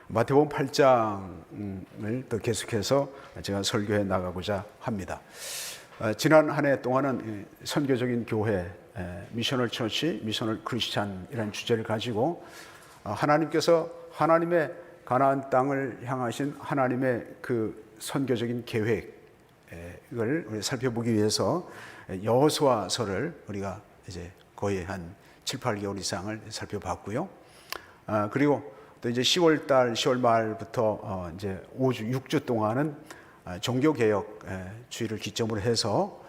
마태복음 8장을 또 계속해서 제가 설교해 나가고자 합니다. 지난 한 해 동안은 선교적인 교회, 미셔널 처치, 미셔널 크리스찬이라는 주제를 가지고 하나님께서 하나님의 가나안 땅을 향하신 하나님의 그 선교적인 계획을 우리 살펴보기 위해서 여호수아서를 우리가 이제 거의 한 7, 8개월 이상을 살펴봤고요. 그리고 또 이제 10월 말부터 이제 5주, 6주 동안은 종교개혁 주의를 기점으로 해서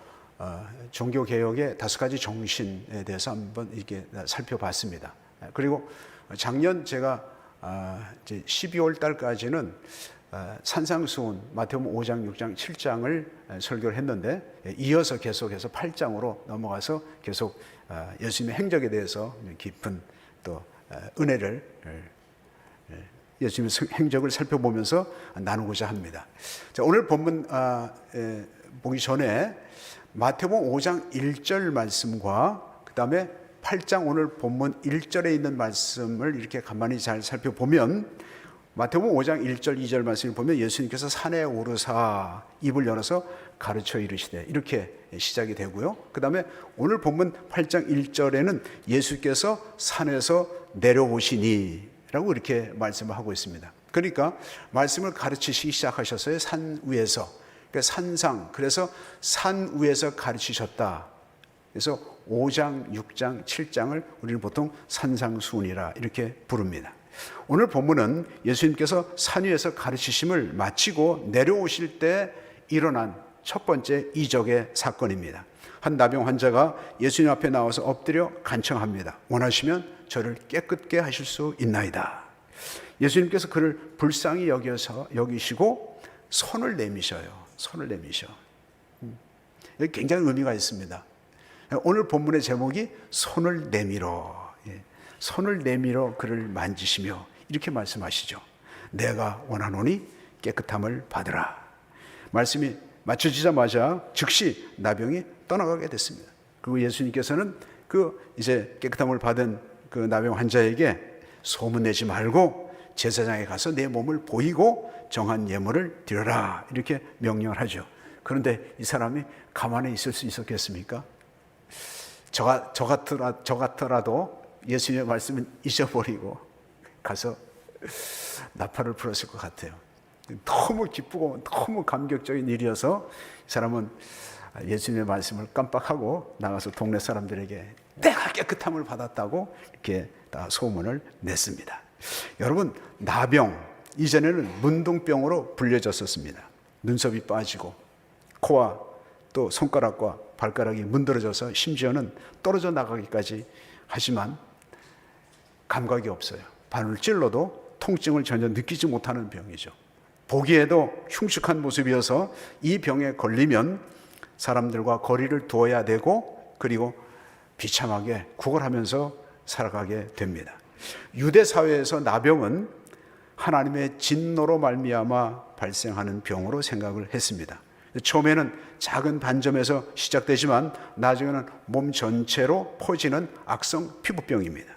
종교개혁의 5가지 정신에 대해서 한번 이렇게 살펴봤습니다. 그리고 작년 제가 이제 12월 달까지는 산상수훈 마태복음 5장, 6장, 7장을 설교를 했는데 이어서 계속해서 8장으로 넘어가서 계속 예수님의 행적에 대해서 깊은 또 은혜를 예수님의 행적을 살펴보면서 나누고자 합니다. 자, 오늘 본문 보기 전에 마태복음 5장 1절 말씀과 그 다음에 8장 오늘 본문 1절에 있는 말씀을 이렇게 가만히 잘 살펴보면 마태복음 5장 1절 2절 말씀을 보면 예수님께서 산에 오르사 입을 열어서 가르쳐 이르시되 이렇게 시작이 되고요. 그 다음에 오늘 본문 8장 1절에는 예수께서 산에서 내려오시니 라고 이렇게 말씀을 하고 있습니다. 그러니까 말씀을 가르치시기 시작하셨어요. 산 위에서. 그러니까 산상, 그래서 산 위에서 가르치셨다. 그래서 5장, 6장, 7장을 우리는 보통 산상수훈이라 이렇게 부릅니다. 오늘 본문은 예수님께서 산 위에서 가르치심을 마치고 내려오실 때 일어난 첫 번째 이적의 사건입니다. 한 나병 환자가 예수님 앞에 나와서 엎드려 간청합니다. 원하시면 저를 깨끗게 하실 수 있나이다. 예수님께서 그를 불쌍히 여기시고 손을 내미셔요. 손을 내미셔. 여기 굉장히 의미가 있습니다. 오늘 본문의 제목이 손을 내밀어. 손을 내밀어 그를 만지시며 이렇게 말씀하시죠. 내가 원하노니 깨끗함을 받으라. 말씀이 맞춰지자마자 즉시 나병이 떠나가게 됐습니다. 그리고 예수님께서는 그 이제 깨끗함을 받은 그 나병 환자에게 소문내지 말고 제사장에 가서 내 몸을 보이고 정한 예물을 드려라 이렇게 명령을 하죠. 그런데 이 사람이 가만히 있을 수 있었겠습니까? 저 같더라도 예수님의 말씀은 잊어버리고 가서 나팔을 불었을 것 같아요. 너무 기쁘고 너무 감격적인 일이어서 이 사람은 예수님의 말씀을 깜빡하고 나가서 동네 사람들에게 내가 깨끗함을 받았다고 이렇게 다 소문을 냈습니다. 여러분, 나병 이전에는 문둥병으로 불려졌었습니다. 눈썹이 빠지고 코와 또 손가락과 발가락이 문드러져서 심지어는 떨어져 나가기까지 하지만 감각이 없어요. 바늘 찔러도 통증을 전혀 느끼지 못하는 병이죠. 보기에도 흉측한 모습이어서 이 병에 걸리면 사람들과 거리를 두어야 되고 그리고 비참하게 구걸하면서 살아가게 됩니다. 유대 사회에서 나병은 하나님의 진노로 말미암아 발생하는 병으로 생각을 했습니다. 처음에는 작은 반점에서 시작되지만 나중에는 몸 전체로 퍼지는 악성 피부병입니다.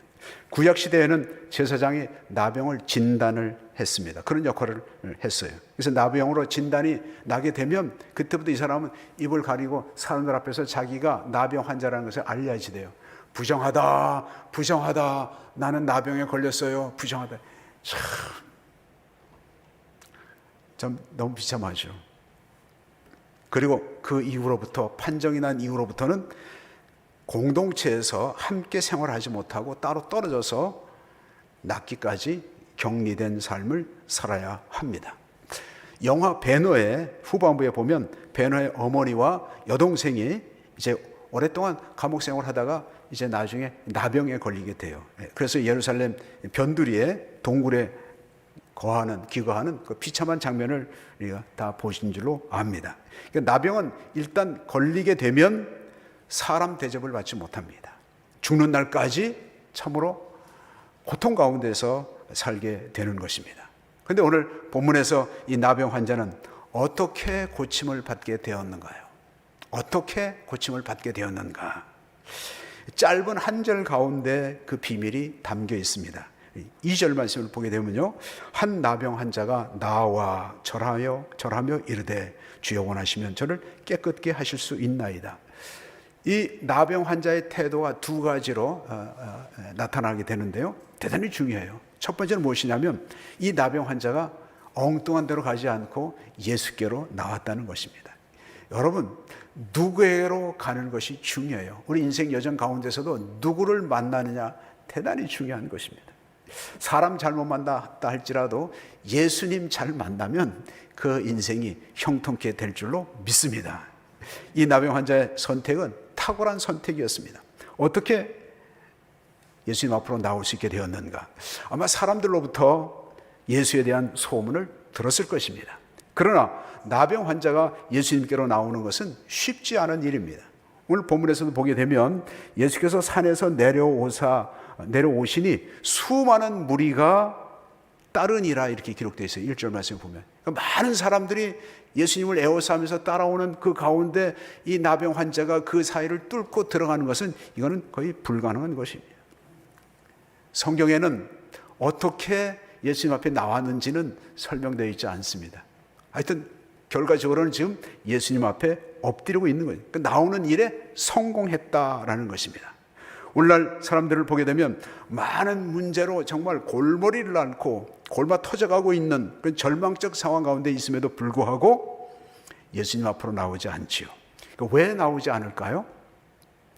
구약 시대에는 제사장이 나병을 진단을 했습니다. 그런 역할을 했어요. 그래서 나병으로 진단이 나게 되면 그때부터 이 사람은 입을 가리고 사람들 앞에서 자기가 나병 환자라는 것을 알려야지 돼요. 부정하다, 부정하다. 나는 나병에 걸렸어요. 부정하다. 참 너무 비참하죠. 그리고 그 이후로부터 판정이 난 이후로부터는 공동체에서 함께 생활하지 못하고 따로 떨어져서 낫기까지 격리된 삶을 살아야 합니다. 영화 배너의 후반부에 보면 배너의 어머니와 여동생이 이제 오랫동안 감옥 생활하다가 이제 나중에 나병에 걸리게 돼요. 그래서 예루살렘 변두리에 동굴에 기거하는 그 비참한 장면을 우리가 다 보신 줄로 압니다. 그러니까 나병은 일단 걸리게 되면 사람 대접을 받지 못합니다. 죽는 날까지 참으로 고통 가운데서 살게 되는 것입니다. 그런데 오늘 본문에서 이 나병 환자는 어떻게 고침을 받게 되었는가요? 어떻게 고침을 받게 되었는가? 짧은 한 절 가운데 그 비밀이 담겨 있습니다. 2절 말씀을 보게 되면요, 한 나병 환자가 나와 절하며 이르되 주여 원하시면 저를 깨끗게 하실 수 있나이다. 이 나병 환자의 태도가 두 가지로 나타나게 되는데요, 대단히 중요해요. 첫 번째는 무엇이냐면 이 나병 환자가 엉뚱한 데로 가지 않고 예수께로 나왔다는 것입니다. 여러분, 누구에게로 가는 것이 중요해요. 우리 인생 여정 가운데서도 누구를 만나느냐 대단히 중요한 것입니다. 사람 잘못 만났다 할지라도 예수님 잘 만나면 그 인생이 형통케 될 줄로 믿습니다. 이 나병 환자의 선택은 탁월한 선택이었습니다. 어떻게 예수님 앞으로 나올 수 있게 되었는가? 아마 사람들로부터 예수에 대한 소문을 들었을 것입니다. 그러나 나병 환자가 예수님께로 나오는 것은 쉽지 않은 일입니다. 오늘 본문에서도 보게 되면 예수께서 산에서 내려오시니 수많은 무리가 따르니라 이렇게 기록되어 있어요. 1절 말씀을 보면 많은 사람들이 예수님을 에워싸면서 따라오는 그 가운데 이 나병 환자가 그 사이를 뚫고 들어가는 것은 이거는 거의 불가능한 것입니다. 성경에는 어떻게 예수님 앞에 나왔는지는 설명되어 있지 않습니다. 하여튼 결과적으로는 지금 예수님 앞에 엎드리고 있는 거예요. 그러니까 나오는 일에 성공했다라는 것입니다. 오늘날 사람들을 보게 되면 많은 문제로 정말 골머리를 앓고 골마 터져가고 있는 그런 절망적 상황 가운데 있음에도 불구하고 예수님 앞으로 나오지 않지요. 그러니까 왜 나오지 않을까요?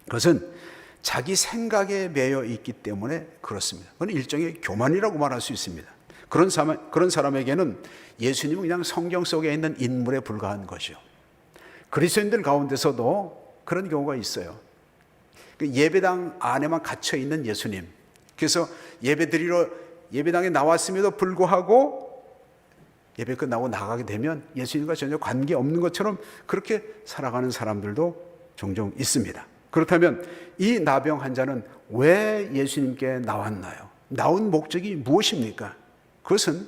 그것은 자기 생각에 매여 있기 때문에 그렇습니다. 그건 일종의 교만이라고 말할 수 있습니다. 그런 사람에게는 예수님은 그냥 성경 속에 있는 인물에 불과한 것이요. 그리스도인들 가운데서도 그런 경우가 있어요. 예배당 안에만 갇혀 있는 예수님. 그래서 예배드리러 예배당에 나왔음에도 불구하고 예배 끝나고 나가게 되면 예수님과 전혀 관계없는 것처럼 그렇게 살아가는 사람들도 종종 있습니다. 그렇다면 이 나병 환자는 왜 예수님께 나왔나요? 나온 목적이 무엇입니까? 그것은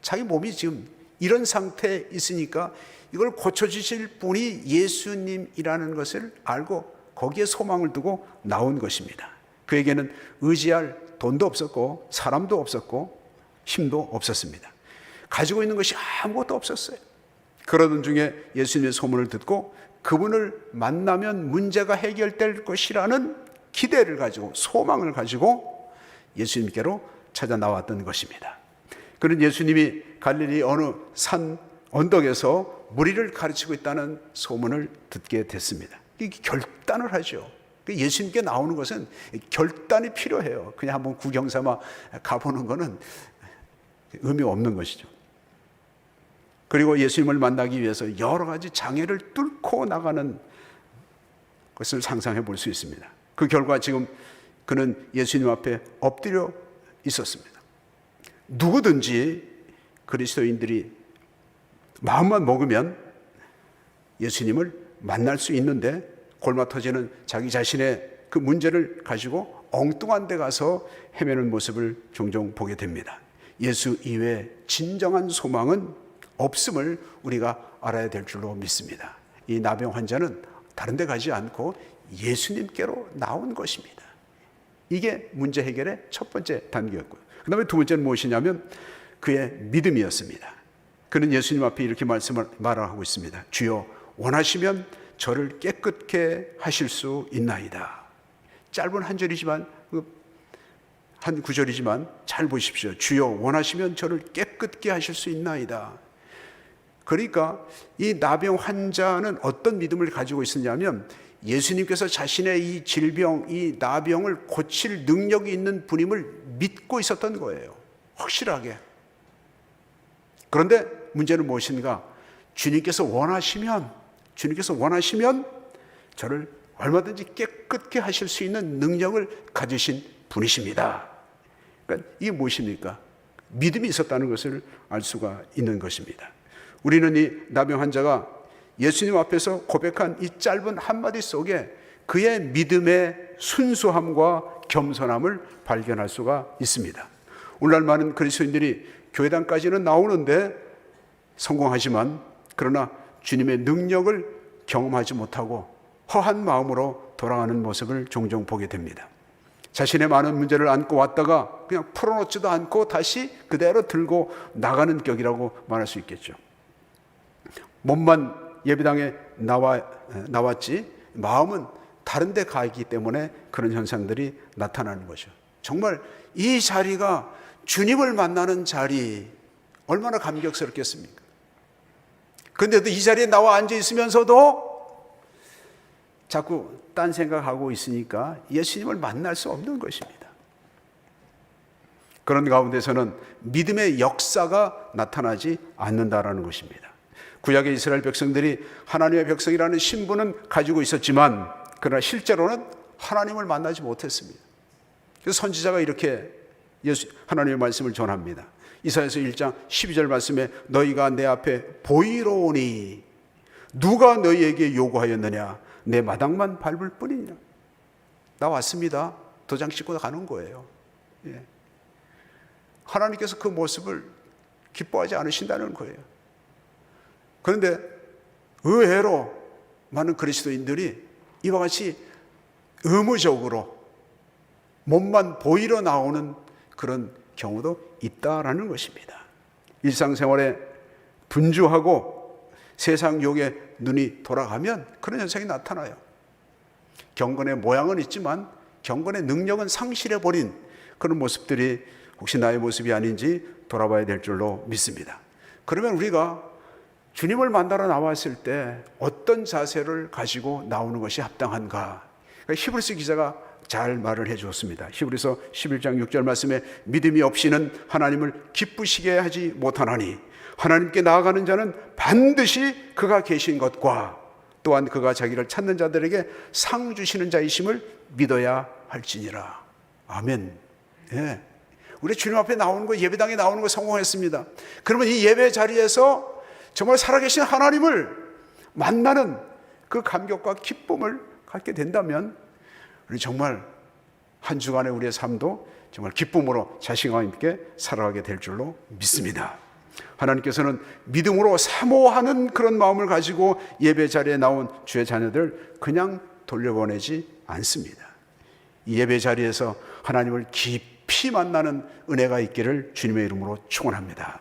자기 몸이 지금 이런 상태에 있으니까 이걸 고쳐주실 분이 예수님이라는 것을 알고 거기에 소망을 두고 나온 것입니다. 그에게는 의지할 돈도 없었고 사람도 없었고 힘도 없었습니다. 가지고 있는 것이 아무것도 없었어요. 그러던 중에 예수님의 소문을 듣고 그분을 만나면 문제가 해결될 것이라는 기대를 가지고 소망을 가지고 예수님께로 찾아 나왔던 것입니다. 그런 예수님이 갈릴리 어느 산 언덕에서 무리를 가르치고 있다는 소문을 듣게 됐습니다. 이게 결단을 하죠. 예수님께 나오는 것은 결단이 필요해요. 그냥 한번 구경 삼아 가보는 것은 의미 없는 것이죠. 그리고 예수님을 만나기 위해서 여러 가지 장애를 뚫고 나가는 것을 상상해 볼 수 있습니다. 그 결과 지금 그는 예수님 앞에 엎드려 있었습니다. 누구든지 그리스도인들이 마음만 먹으면 예수님을 만날 수 있는데 골마 터지는 자기 자신의 그 문제를 가지고 엉뚱한 데 가서 헤매는 모습을 종종 보게 됩니다. 예수 이외에 진정한 소망은 없음을 우리가 알아야 될 줄로 믿습니다. 이 나병 환자는 다른 데 가지 않고 예수님께로 나온 것입니다. 이게 문제 해결의 첫 번째 단계였고요. 그 다음에 두 번째는 무엇이냐면 그의 믿음이었습니다. 그는 예수님 앞에 이렇게 말하고 있습니다. 주여 원하시면 저를 깨끗게 하실 수 있나이다. 짧은 한 절이지만 한 구절이지만 잘 보십시오. 주여 원하시면 저를 깨끗게 하실 수 있나이다. 그러니까 이 나병 환자는 어떤 믿음을 가지고 있었냐면 예수님께서 자신의 이 질병, 이 나병을 고칠 능력이 있는 분임을 믿고 있었던 거예요. 확실하게. 그런데 문제는 무엇인가? 주님께서 원하시면 저를 얼마든지 깨끗게 하실 수 있는 능력을 가지신 분이십니다. 그러니까 이게 무엇입니까? 믿음이 있었다는 것을 알 수가 있는 것입니다. 우리는 이 나병 환자가 예수님 앞에서 고백한 이 짧은 한마디 속에 그의 믿음의 순수함과 겸손함을 발견할 수가 있습니다. 오늘날 많은 그리스도인들이 교회당까지는 나오는데 성공하지만 그러나 주님의 능력을 경험하지 못하고 허한 마음으로 돌아가는 모습을 종종 보게 됩니다. 자신의 많은 문제를 안고 왔다가 그냥 풀어놓지도 않고 다시 그대로 들고 나가는 격이라고 말할 수 있겠죠. 몸만 예배당에 나왔지 마음은 다른 데 가 있기 때문에 그런 현상들이 나타나는 거죠. 정말 이 자리가 주님을 만나는 자리, 얼마나 감격스럽겠습니까? 그런데도 이 자리에 나와 앉아 있으면서도 자꾸 딴 생각하고 있으니까 예수님을 만날 수 없는 것입니다. 그런 가운데서는 믿음의 역사가 나타나지 않는다라는 것입니다. 구약의 이스라엘 백성들이 하나님의 백성이라는 신분은 가지고 있었지만 그러나 실제로는 하나님을 만나지 못했습니다. 그래서 선지자가 이렇게 하나님의 말씀을 전합니다. 이사야서 1장 12절 말씀에 너희가 내 앞에 보이러 오니 누가 너희에게 요구하였느냐 내 마당만 밟을 뿐이냐. 나 왔습니다. 도장 찍고 가는 거예요. 예. 하나님께서 그 모습을 기뻐하지 않으신다는 거예요. 그런데 의외로 많은 그리스도인들이 이와 같이 의무적으로 몸만 보이러 나오는 그런 경우도 있다라는 것입니다. 일상생활에 분주하고 세상 욕에 눈이 돌아가면 그런 현상이 나타나요. 경건의 모양은 있지만 경건의 능력은 상실해버린 그런 모습들이 혹시 나의 모습이 아닌지 돌아봐야 될 줄로 믿습니다. 그러면 우리가 주님을 만나러 나왔을 때 어떤 자세를 가지고 나오는 것이 합당한가? 히브리서 기자가 잘 말을 해 주었습니다. 히브리서 11장 6절 말씀에 믿음이 없이는 하나님을 기쁘시게 하지 못하나니 하나님께 나아가는 자는 반드시 그가 계신 것과 또한 그가 자기를 찾는 자들에게 상 주시는 자이심을 믿어야 할지니라. 아멘. 예. 우리 주님 앞에 나오는 거, 예배당에 나오는 거 성공했습니다. 그러면 이 예배 자리에서 정말 살아계신 하나님을 만나는 그 감격과 기쁨을 갖게 된다면 우리 정말 한 주간의 우리의 삶도 정말 기쁨으로 자신감 있게 살아가게 될 줄로 믿습니다. 하나님께서는 믿음으로 사모하는 그런 마음을 가지고 예배 자리에 나온 주의 자녀들 그냥 돌려보내지 않습니다. 이 예배 자리에서 하나님을 깊이 만나는 은혜가 있기를 주님의 이름으로 축원합니다.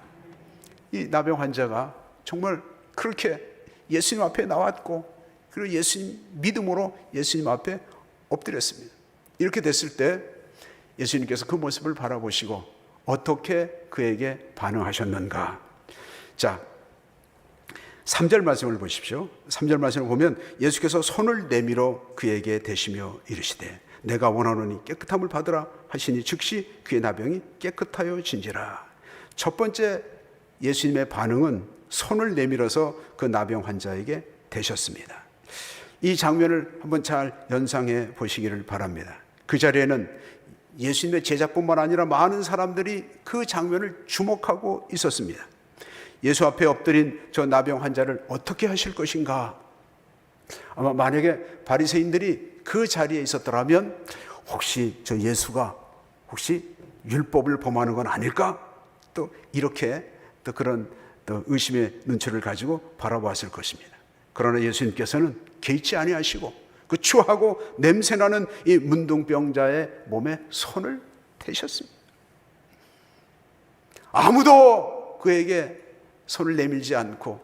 이 나병 환자가 정말 그렇게 예수님 앞에 나왔고 그리고 예수님 믿음으로 예수님 앞에 엎드렸습니다. 이렇게 됐을 때 예수님께서 그 모습을 바라보시고 어떻게 그에게 반응하셨는가? 자, 3절 말씀을 보십시오. 3절 말씀을 보면 예수께서 손을 내밀어 그에게 대시며 이르시되 내가 원하노니 깨끗함을 받으라 하시니 즉시 그의 나병이 깨끗하여진지라. 첫 번째 예수님의 반응은 손을 내밀어서 그 나병 환자에게 대셨습니다. 이 장면을 한번 잘 연상해 보시기를 바랍니다. 그 자리에는 예수님의 제자뿐만 아니라 많은 사람들이 그 장면을 주목하고 있었습니다. 예수 앞에 엎드린 저 나병 환자를 어떻게 하실 것인가? 아마 만약에 바리새인들이 그 자리에 있었더라면 혹시 저 예수가 혹시 율법을 범하는 건 아닐까? 또 이렇게 또 그런 또 의심의 눈초리를 가지고 바라보았을 것입니다. 그러나 예수님께서는 개의치 아니하시고 그 추하고 냄새나는 이 문둥병자의 몸에 손을 대셨습니다. 아무도 그에게 손을 내밀지 않고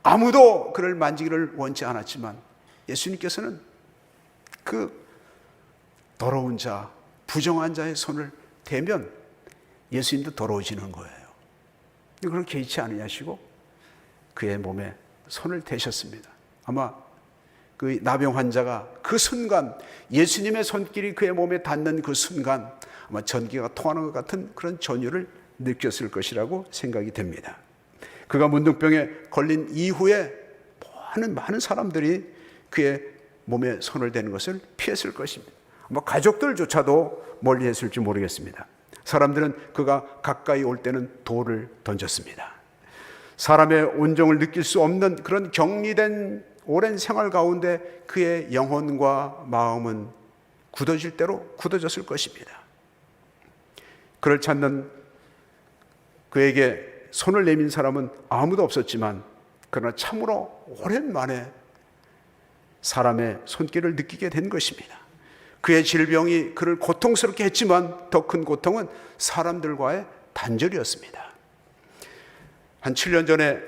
아무도 그를 만지기를 원치 않았지만 예수님께서는 그 더러운 자, 부정한 자의 손을 대면 예수님도 더러워지는 거예요. 그걸 개의치 아니하시고 그의 몸에 손을 대셨습니다. 아마 그 나병 환자가 그 순간 예수님의 손길이 그의 몸에 닿는 그 순간 아마 전기가 통하는 것 같은 그런 전율을 느꼈을 것이라고 생각이 됩니다. 그가 문둥병에 걸린 이후에 많은 사람들이 그의 몸에 손을 대는 것을 피했을 것입니다. 아마 가족들조차도 멀리 했을지 모르겠습니다. 사람들은 그가 가까이 올 때는 돌을 던졌습니다. 사람의 온정을 느낄 수 없는 그런 격리된 오랜 생활 가운데 그의 영혼과 마음은 굳어질 대로 굳어졌을 것입니다. 그를 찾는 그에게 손을 내민 사람은 아무도 없었지만 그러나 참으로 오랜만에 사람의 손길을 느끼게 된 것입니다. 그의 질병이 그를 고통스럽게 했지만 더 큰 고통은 사람들과의 단절이었습니다. 한 7년 전에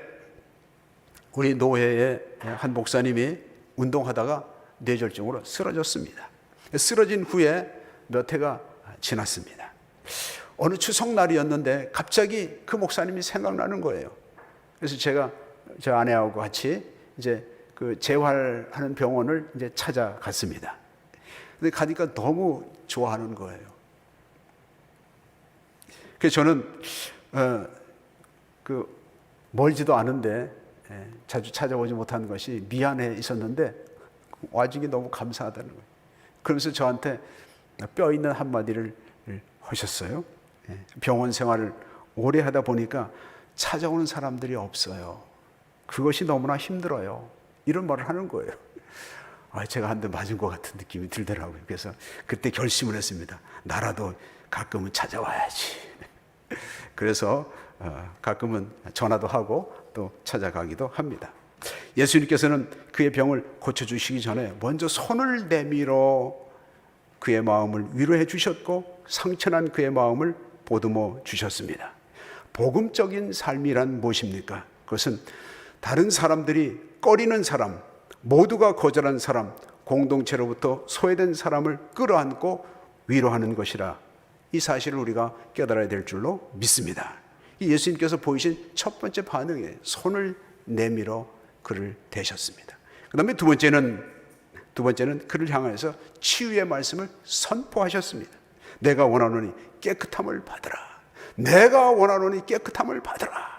우리 노회의 한 목사님이 운동하다가 뇌졸중으로 쓰러졌습니다. 쓰러진 후에 몇 해가 지났습니다. 어느 추석날이었는데 갑자기 그 목사님이 생각나는 거예요. 그래서 제가 저 아내하고 같이 이제 그 재활하는 병원을 이제 찾아갔습니다. 근데 가니까 너무 좋아하는 거예요. 그래서 저는 그 멀지도 않은데 자주 찾아오지 못한 것이 미안해 있었는데 와주기 너무 감사하다는 거예요. 그러면서 저한테 뼈 있는 한마디를 하셨어요. 병원 생활을 오래 하다 보니까 찾아오는 사람들이 없어요. 그것이 너무나 힘들어요. 이런 말을 하는 거예요. 제가 한 대 맞은 것 같은 느낌이 들더라고요. 그래서 그때 결심을 했습니다. 나라도 가끔은 찾아와야지. 그래서 가끔은 전화도 하고 또 찾아가기도 합니다. 예수님께서는 그의 병을 고쳐주시기 전에 먼저 손을 내밀어 그의 마음을 위로해 주셨고 상처난 그의 마음을 보듬어 주셨습니다. 복음적인 삶이란 무엇입니까? 그것은 다른 사람들이 꺼리는 사람, 모두가 거절한 사람, 공동체로부터 소외된 사람을 끌어안고 위로하는 것이라, 이 사실을 우리가 깨달아야 될 줄로 믿습니다. 이 예수님께서 보이신 첫 번째 반응에 손을 내밀어 그를 대셨습니다. 그 다음에 두 번째는 그를 향해서 치유의 말씀을 선포하셨습니다. 내가 원하노니 깨끗함을 받으라. 내가 원하노니 깨끗함을 받으라.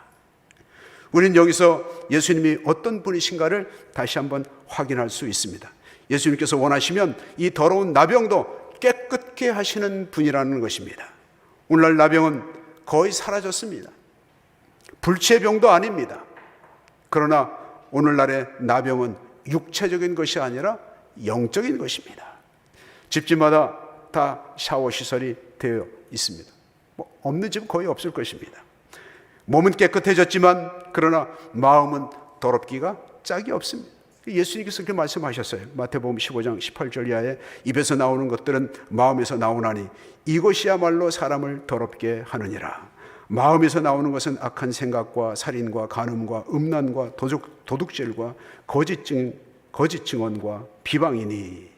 우리는 여기서 예수님이 어떤 분이신가를 다시 한번 확인할 수 있습니다. 예수님께서 원하시면 이 더러운 나병도 깨끗게 하시는 분이라는 것입니다. 오늘날 나병은 거의 사라졌습니다. 불치의 병도 아닙니다. 그러나 오늘날의 나병은 육체적인 것이 아니라 영적인 것입니다. 집집마다 다 샤워 시설이 되어 있습니다. 없는 집은 거의 없을 것입니다. 몸은 깨끗해졌지만 그러나 마음은 더럽기가 짝이 없습니다. 예수님께서 그렇게 말씀하셨어요. 마태복음 15장 18절 이하에 입에서 나오는 것들은 마음에서 나오나니 이것이야말로 사람을 더럽게 하느니라. 마음에서 나오는 것은 악한 생각과 살인과 간음과 음란과 도둑질과 거짓 증언과 비방이니,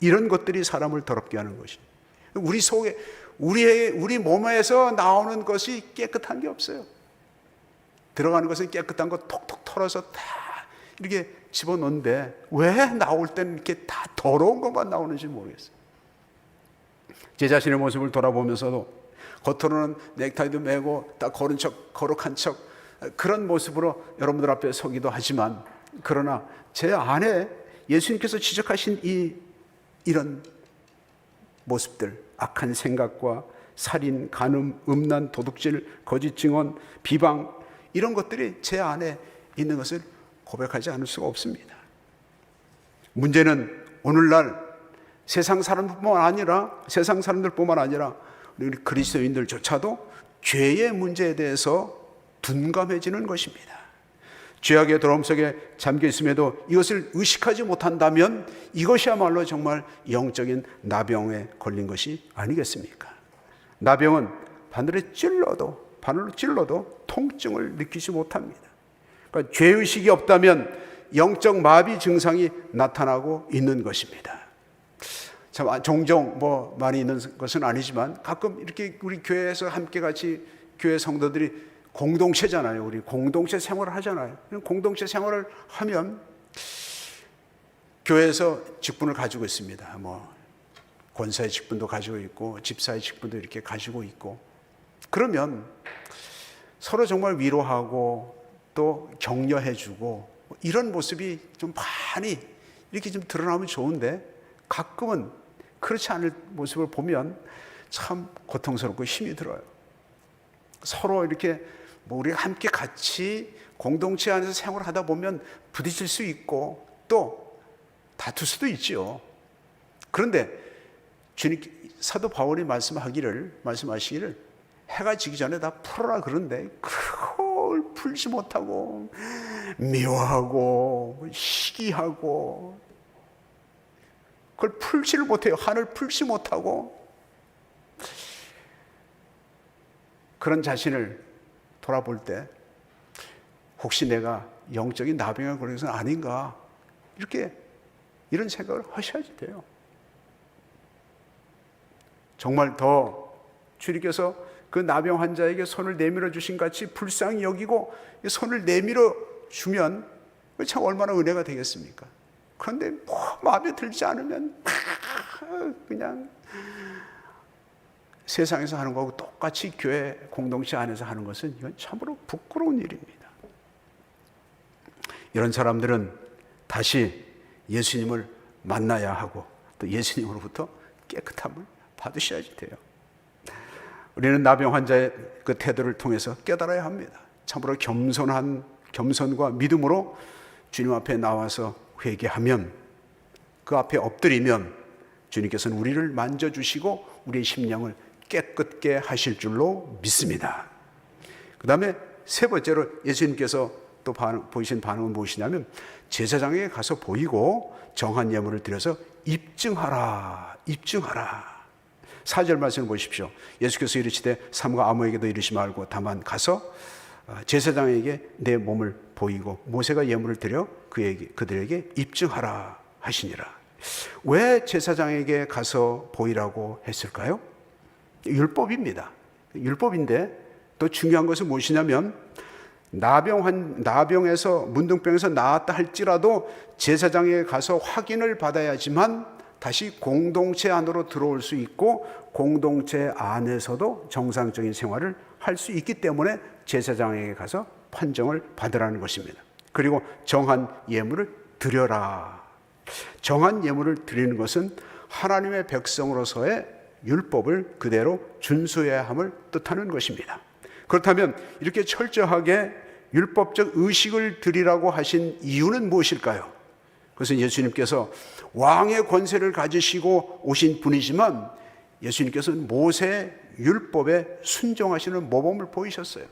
이런 것들이 사람을 더럽게 하는 것입니다. 우리 속에 우리 몸에서 나오는 것이 깨끗한 게 없어요. 들어가는 것은 깨끗한 거 톡톡 털어서 다 이렇게 집어넣는데 왜 나올 때는 이렇게 다 더러운 것만 나오는지 모르겠어요. 제 자신의 모습을 돌아보면서도 겉으로는 넥타이도 매고 딱 거룩한 척 그런 모습으로 여러분들 앞에 서기도 하지만, 그러나 제 안에 예수님께서 지적하신 이런 모습들, 악한 생각과 살인, 간음, 음란, 도둑질, 거짓 증언, 비방, 이런 것들이 제 안에 있는 것을 고백하지 않을 수가 없습니다. 문제는 오늘날 세상 사람들뿐만 아니라 우리 그리스도인들조차도 죄의 문제에 대해서 둔감해지는 것입니다. 죄악의 더러움 속에 잠겨 있음에도 이것을 의식하지 못한다면 이것이야말로 정말 영적인 나병에 걸린 것이 아니겠습니까? 나병은 바늘로 찔러도 통증을 느끼지 못합니다. 그러니까 죄의식이 없다면 영적 마비 증상이 나타나고 있는 것입니다. 참 종종 많이 있는 것은 아니지만 가끔 이렇게 우리 교회에서 함께 같이 교회 성도들이 공동체잖아요. 우리 공동체 생활을 하잖아요. 공동체 생활을 하면 교회에서 직분을 가지고 있습니다. 권사의 직분도 가지고 있고 집사의 직분도 이렇게 가지고 있고, 그러면 서로 정말 위로하고 또 격려해주고 이런 모습이 좀 많이 이렇게 좀 드러나면 좋은데, 가끔은 그렇지 않을 모습을 보면 참 고통스럽고 힘이 들어요. 서로 이렇게 우리가 함께 같이 공동체 안에서 생활하다 보면 부딪힐 수 있고 또 다툴 수도 있죠. 그런데 사도 바울이 말씀하시기를 해가 지기 전에 다 풀어라 그런데, 그걸 풀지 못하고 미워하고 시기하고 그걸 풀지를 못해요. 한을 풀지 못하고 그런 자신을 돌아볼 때 혹시 내가 영적인 나병에 걸려서 아닌가 이런 생각을 하셔야지 돼요. 정말 더 주님께서 그 나병 환자에게 손을 내밀어 주신 같이 불쌍히 여기고 손을 내밀어 주면 참 얼마나 은혜가 되겠습니까? 그런데 마음에 들지 않으면 그냥 세상에서 하는 거하고 똑같이 교회 공동체 안에서 하는 것은 이건 참으로 부끄러운 일입니다. 이런 사람들은 다시 예수님을 만나야 하고 또 예수님으로부터 깨끗함을 받으셔야지 돼요. 우리는 나병 환자의 그 태도를 통해서 깨달아야 합니다. 참으로 겸손과 믿음으로 주님 앞에 나와서 회개하면, 그 앞에 엎드리면 주님께서는 우리를 만져주시고 우리의 심령을 깨끗게 하실 줄로 믿습니다. 그 다음에 세 번째로 예수님께서 또 보이신 반응은 무엇이냐면 제사장에게 가서 보이고 정한 예물을 드려서 입증하라. 4절 말씀을 보십시오. 예수께서 이르시되 삼가 아무에게도 이르지 말고 다만 가서 제사장에게 내 몸을 보이고 모세가 예물을 드려 그들에게 입증하라 하시니라. 왜 제사장에게 가서 보이라고 했을까요? 율법입니다. 율법인데 또 중요한 것은 무엇이냐면 나병에서 문둥병에서 나았다 할지라도 제사장에게 가서 확인을 받아야지만 다시 공동체 안으로 들어올 수 있고 공동체 안에서도 정상적인 생활을 할 수 있기 때문에 제사장에게 가서 판정을 받으라는 것입니다. 그리고 정한 예물을 드려라. 정한 예물을 드리는 것은 하나님의 백성으로서의 율법을 그대로 준수해야 함을 뜻하는 것입니다. 그렇다면 이렇게 철저하게 율법적 의식을 드리라고 하신 이유는 무엇일까요? 그것은 예수님께서 왕의 권세를 가지시고 오신 분이지만 예수님께서는 모세 율법에 순종하시는 모범을 보이셨어요.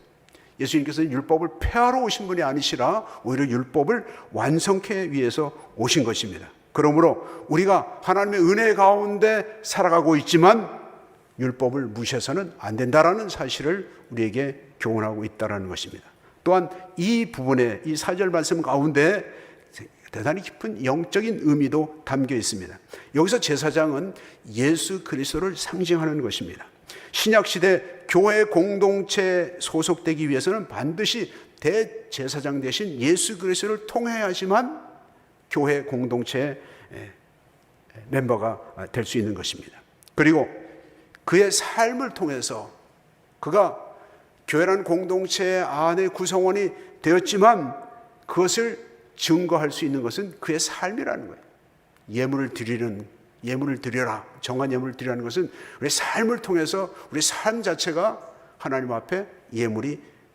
예수님께서는 율법을 폐하러 오신 분이 아니시라 오히려 율법을 완성케 위해서 오신 것입니다. 그러므로 우리가 하나님의 은혜 가운데 살아가고 있지만 율법을 무시해서는 안 된다라는 사실을 우리에게 교훈하고 있다는 것입니다. 또한 이 부분에 이 4절 말씀 가운데 대단히 깊은 영적인 의미도 담겨 있습니다. 여기서 제사장은 예수 그리스도를 상징하는 것입니다. 신약시대 교회 공동체에 소속되기 위해서는 반드시 대제사장 대신 예수 그리스도를 통해야지만 교회 공동체의 멤버가 될 수 있는 것입니다. 그리고 그의 삶을 통해서 그가 교회라는 공동체 안의 구성원이 되었지만 그것을 증거할 수 있는 것은 그의 삶이라는 거예요. 예물을 드려라. 정한 예물을 드리라는 것은 우리의 삶을 통해서 우리 삶 자체가 하나님 앞에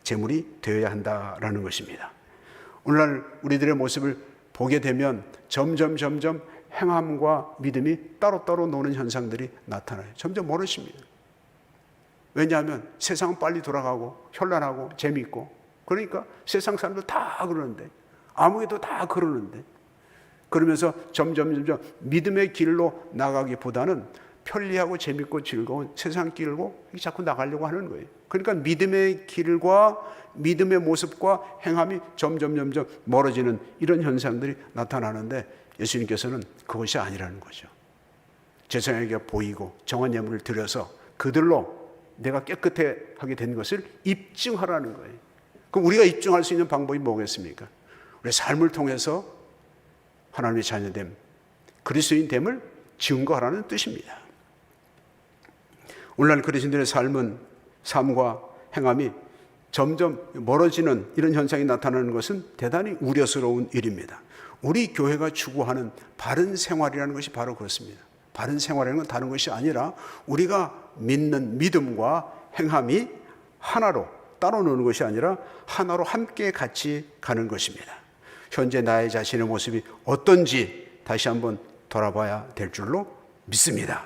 제물이 되어야 한다라는 것입니다. 오늘날 우리들의 모습을 보게 되면 점점 행함과 믿음이 따로따로 노는 현상들이 나타나요. 점점 멀어집니다. 왜냐하면 세상은 빨리 돌아가고 현란하고 재미있고 그러니까 세상 사람들 다 그러는데 아무개도 다 그러는데 그러면서 점점 믿음의 길로 나가기보다는 편리하고 재밌고 즐거운 세상 길로 자꾸 나가려고 하는 거예요. 그러니까 믿음의 길과 믿음의 모습과 행함이 점점 멀어지는 이런 현상들이 나타나는데 예수님께서는 그것이 아니라는 거죠. 제사장에게 보이고 정한 예물을 드려서 그들로 내가 깨끗해 하게 된 것을 입증하라는 거예요. 그럼 우리가 입증할 수 있는 방법이 뭐겠습니까? 우리의 삶을 통해서 하나님의 자녀됨, 그리스도인됨을 증거하라는 뜻입니다. 오늘날 그리스도인들의 삶과 행함이 점점 멀어지는 이런 현상이 나타나는 것은 대단히 우려스러운 일입니다. 우리 교회가 추구하는 바른 생활이라는 것이 바로 그렇습니다. 바른 생활이라는 건 다른 것이 아니라 우리가 믿는 믿음과 행함이 하나로 따로 노는 것이 아니라 하나로 함께 같이 가는 것입니다. 현재 나의 자신의 모습이 어떤지 다시 한번 돌아봐야 될 줄로 믿습니다.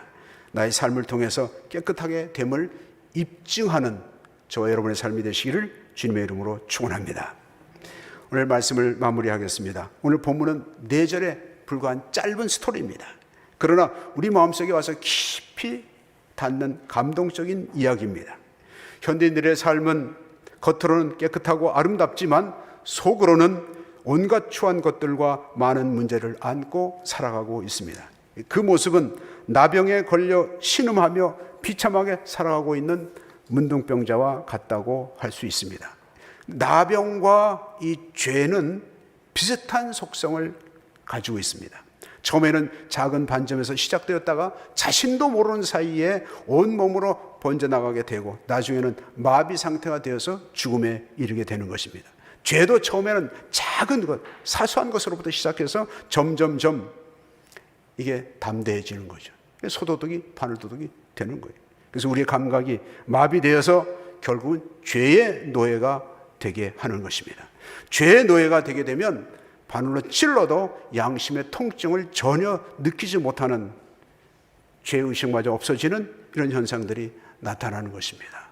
나의 삶을 통해서 깨끗하게 됨을 입증하는 저와 여러분의 삶이 되시기를 주님의 이름으로 축원합니다. 오늘 말씀을 마무리하겠습니다. 오늘 본문은 4절에 불과한 짧은 스토리입니다. 그러나 우리 마음속에 와서 깊이 닿는 감동적인 이야기입니다. 현대인들의 삶은 겉으로는 깨끗하고 아름답지만 속으로는 온갖 추한 것들과 많은 문제를 안고 살아가고 있습니다. 그 모습은 나병에 걸려 신음하며 비참하게 살아가고 있는 문둥병자와 같다고 할 수 있습니다. 나병과 이 죄는 비슷한 속성을 가지고 있습니다. 처음에는 작은 반점에서 시작되었다가 자신도 모르는 사이에 온몸으로 번져나가게 되고 나중에는 마비 상태가 되어서 죽음에 이르게 되는 것입니다. 죄도 처음에는 작은 것, 사소한 것으로부터 시작해서 점점점 이게 담대해지는 거죠. 소도둑이 바늘도둑이 되는 거예요. 그래서 우리의 감각이 마비되어서 결국은 죄의 노예가 되게 하는 것입니다. 죄의 노예가 되게 되면 바늘로 찔러도 양심의 통증을 전혀 느끼지 못하는 죄의식마저 없어지는 이런 현상들이 나타나는 것입니다.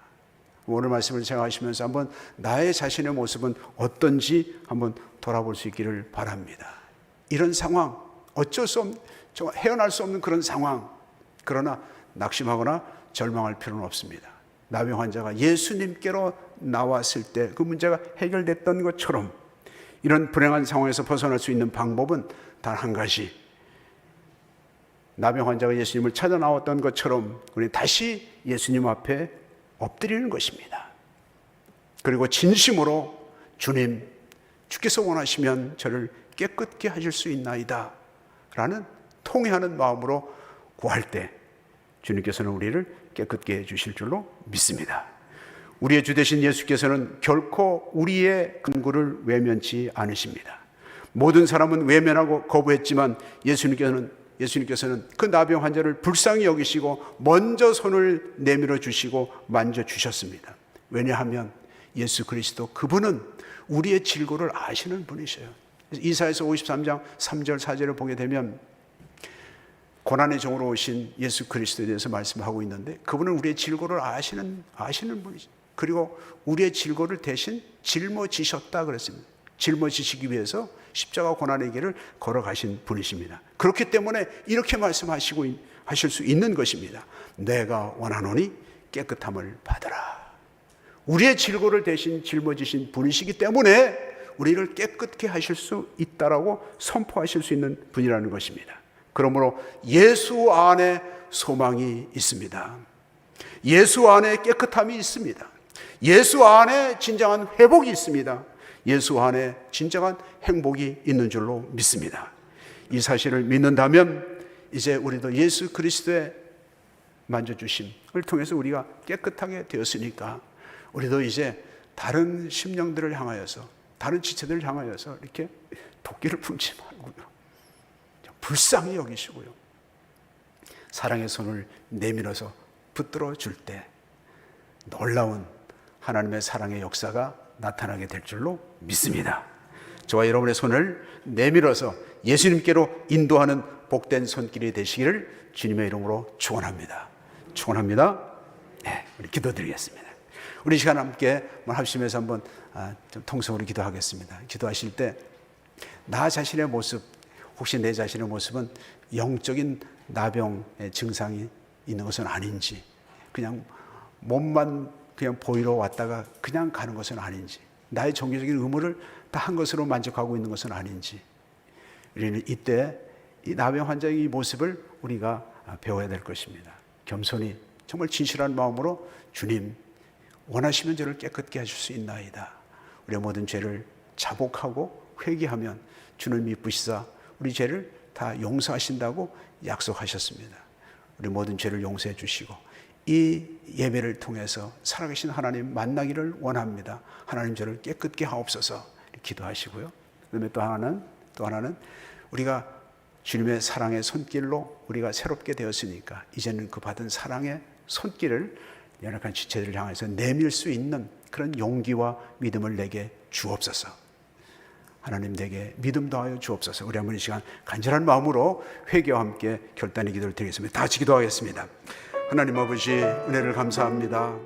오늘 말씀을 생각하시면서 한번 나의 자신의 모습은 어떤지 한번 돌아볼 수 있기를 바랍니다. 이런 상황, 어쩔 수 없는, 헤어날 수 없는 그런 상황, 그러나 낙심하거나 절망할 필요는 없습니다. 나병 환자가 예수님께로 나왔을 때 그 문제가 해결됐던 것처럼 이런 불행한 상황에서 벗어날 수 있는 방법은 단 한 가지, 나병 환자가 예수님을 찾아 나왔던 것처럼 우리 다시 예수님 앞에 엎드리는 것입니다. 그리고 진심으로 주님, 주께서 원하시면 저를 깨끗게 하실 수 있나이다 라는 통회하는 마음으로 구할 때 주님께서는 우리를 깨끗게 해주실 줄로 믿습니다. 우리의 주 되신 예수께서는 결코 우리의 근구를 외면치 않으십니다. 모든 사람은 외면하고 거부했지만 예수님께서는 그 나병 환자를 불쌍히 여기시고 먼저 손을 내밀어 주시고 만져 주셨습니다. 왜냐하면 예수 그리스도, 그분은 우리의 질고를 아시는 분이셔요. 이사야서 53장 3절 4절을 보게 되면 고난의 종으로 오신 예수 그리스도에 대해서 말씀하고 있는데, 그분은 우리의 질고를 아시는 분이죠. 그리고 우리의 질고를 대신 짊어지셨다 그랬습니다. 짊어지시기 위해서 십자가 고난의 길을 걸어가신 분이십니다. 그렇기 때문에 이렇게 하실 수 있는 것입니다. 내가 원하노니 깨끗함을 받으라. 우리의 질고를 대신 짊어지신 분이시기 때문에 우리를 깨끗게 하실 수 있다라고 선포하실 수 있는 분이라는 것입니다. 그러므로 예수 안에 소망이 있습니다. 예수 안에 깨끗함이 있습니다. 예수 안에 진정한 회복이 있습니다. 예수 안에 진정한 행복이 있는 줄로 믿습니다. 이 사실을 믿는다면 이제 우리도 예수 그리스도의 만져주심을 통해서 우리가 깨끗하게 되었으니까 우리도 이제 다른 심령들을 향하여서, 다른 지체들을 향하여서 이렇게 도끼를 품지 말고요, 불쌍히 여기시고요, 사랑의 손을 내밀어서 붙들어 줄 때 놀라운 하나님의 사랑의 역사가 나타나게 될 줄로 믿습니다. 저와 여러분의 손을 내밀어서 예수님께로 인도하는 복된 손길이 되시기를 주님의 이름으로 축원합니다. 네, 우리 기도드리겠습니다. 우리 시간 함께 합심해서 한번 좀 통성으로 기도하겠습니다. 기도하실 때 나 자신의 모습, 혹시 내 자신의 모습은 영적인 나병의 증상이 있는 것은 아닌지, 그냥 몸만 그냥 보이러 왔다가 그냥 가는 것은 아닌지, 나의 종교적인 의무를 다 한 것으로 만족하고 있는 것은 아닌지, 우리는 이때 이 나병 환자의 이 모습을 우리가 배워야 될 것입니다. 겸손히 정말 진실한 마음으로 주님, 원하시면 저를 깨끗게 하실 수 있나이다. 우리의 모든 죄를 자복하고 회개하면 주는 미쁘시사 우리 죄를 다 용서하신다고 약속하셨습니다. 우리 모든 죄를 용서해 주시고 이 예배를 통해서 살아계신 하나님 만나기를 원합니다. 하나님 저를 깨끗게 하옵소서 기도하시고요. 그다음에 또 하나는 우리가 주님의 사랑의 손길로 우리가 새롭게 되었으니까 이제는 그 받은 사랑의 손길을 연약한 지체들을 향해서 내밀 수 있는 그런 용기와 믿음을 내게 주옵소서. 하나님 내게 믿음 더하여 주옵소서. 우리 한번 이 시간 간절한 마음으로 회개와 함께 결단의 기도를 드리겠습니다. 다 같이 기도하겠습니다. 하나님 아버지, 은혜를 감사합니다.